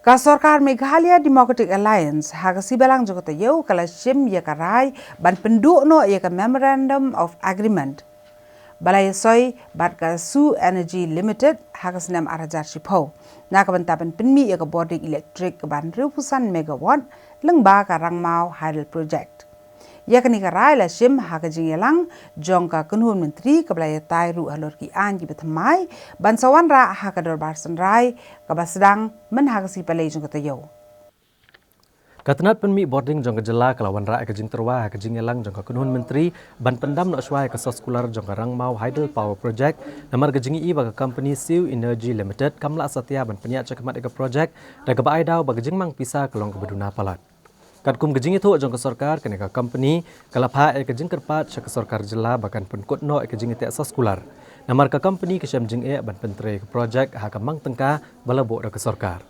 Kasorkar Meghalaya Democratic Alliance hagasi belang jogota yau kala shim ya karai ban penduk no ya ka Memorandum of Agreement. Balai soy bat ka Su Energy Limited hagas nam arajar shipau. Na ka bantapan penmi ya ka boarding electric ban 1,000 megawatt leng ba ka rangmau hydel project. Ya ka ni karai la shim hagajing yalang jong ka kunhun menteri ka balai tai ru halor ki an ki bethamai ban sawan ra hakador barsan rai ka basdang men hagasi palai jong ka yau. Katanat penmi boarding jong kejela kalawan ra kejing terwa kejing yalang jong kunhun menteri ban pendam no swai ka soskular jong rangmau hydel power project namar kejing i ba company Su Energy Limited kamla satya ban penyak cakamat ka project da ka bai daw ba kejing mang pisa kelong ke beduna palat. Kadkum kejing itu jong ke sorkar kene ka company kalapha kejing kerpat ke sorkar jela bahkan penkut no kejing te soskular namar ka company ke jing ban pentre ke project ha ka mang tengka balabo da ke sorkar.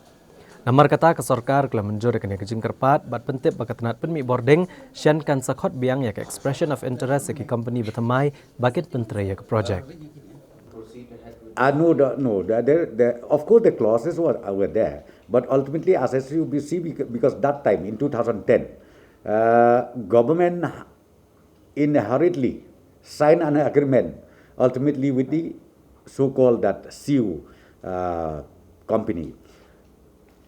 Namar kata ke sorkar kala menjur kene kejing kerpat bat pentip bakatanat penmi boarding syan kan sakhot biang ya ke expression of interest ki company bethamai bakit pentre ya ke project. No. Of course, the clauses were there, but ultimately, as you see, because that time in 2010, government hurriedly signed an agreement, ultimately with the so-called that Su company.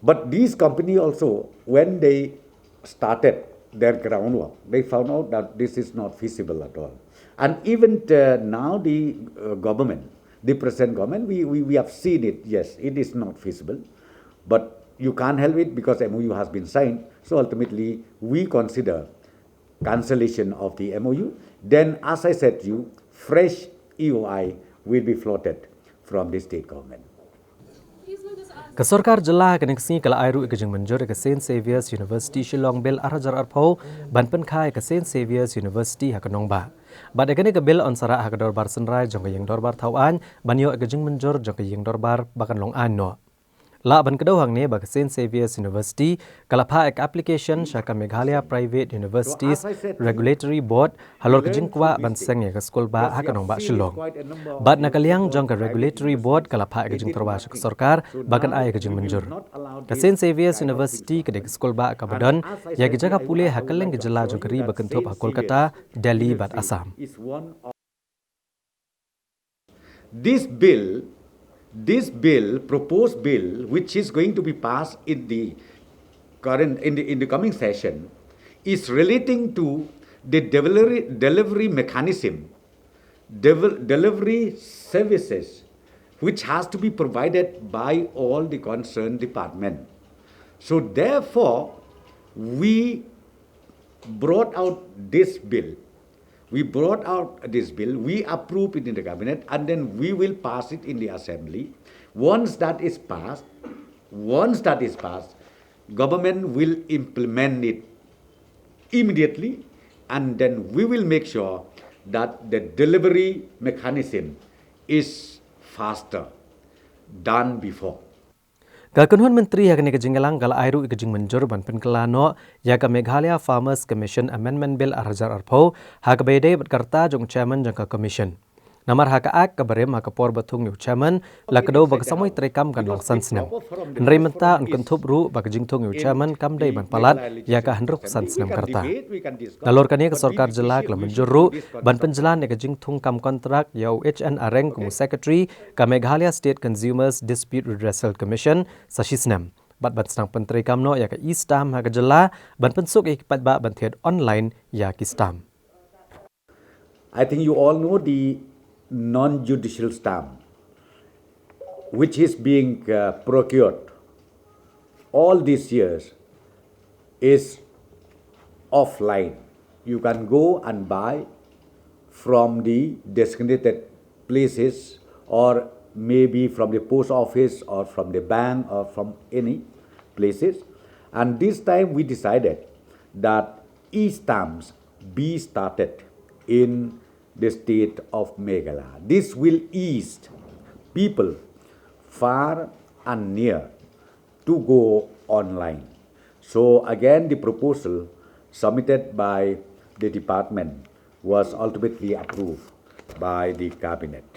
But these company also, when they started their groundwork, they found out that this is not feasible at all. And even now, the government. The present government, we have seen it, yes, it is not feasible, but you can't help it because MOU has been signed. So ultimately, we consider cancellation of the MOU. Then, as I said to you, fresh EOI will be floated from the state government. Kasorkar jela koneksi kala airu ikejeng menjur ke St Saviour's University Shillong Bel arajar arpau ban penkai ke St Saviour's University hakanong ba. Bad ekene ke Bel onsara hakador bar senrai jong ke yang dorbar tauan banyo ikejeng menjur jong ke yang dorbar bakan long an no. La ban kedau hang ne ba ke St Saviour's University kala pha ek application syaka Meghalaya Private Universities Regulatory Board halor kejeng kwa ban seng ya ke skol ba hakanong ba Shillong. Bad nakaliang jong ke Regulatory Board kala pha ikejeng terwa syaka sorkar bakan ai ikejeng menjur. Ke St Saviour's University ke skol ba kabadan ya ke jaga pule hakaleng ke jela jong keri bakentup ha Kolkata, Delhi bat Assam. This proposed bill, which is going to be passed in the coming session, is relating to the delivery mechanism, delivery services, which has to be provided by all the concerned department. So therefore, we brought out this bill. We approve it in the cabinet, and then we will pass it in the assembly. Once that is passed, government will implement it immediately, and then we will make sure that the delivery mechanism is faster than before. Kalkunhun menteri yang kene kejinggalang kala airu ikejing menjur ban penkelano ya ka Meghalaya Farmers Commission Amendment Bill arajar arpau ha ka bede berkarta jong chairman jang ka commission. Namar ha ka ak ka barem ha ka por batung yu chairman la kedau bag samoi trekam kan long sansnem. Nrei menta an kentup ru bag jingtung yu chairman kam dei ban palat ya ka 100% sansnem karta. Dalor kane ka sorkar jelak la menjur ru ban penjelan ya ka jingtung kam kontrak ya HN areng kumu secretary ka Meghalaya State Consumers Dispute Redressal Commission sashisnem. Bat senang penteri kamno ya ka istam ha ka jela ban pensuk ikipat ba ban tiad online ya ki stam. I think you all know the non-judicial stamp, which is being procured all these years, is offline. You can go and buy from the designated places, or maybe from the post office or from the bank or from any places. And this time we decided that e-stamps be started in the state of Meghalaya. This will ease people far and near to go online. So again, the proposal submitted by the department was ultimately approved by the cabinet.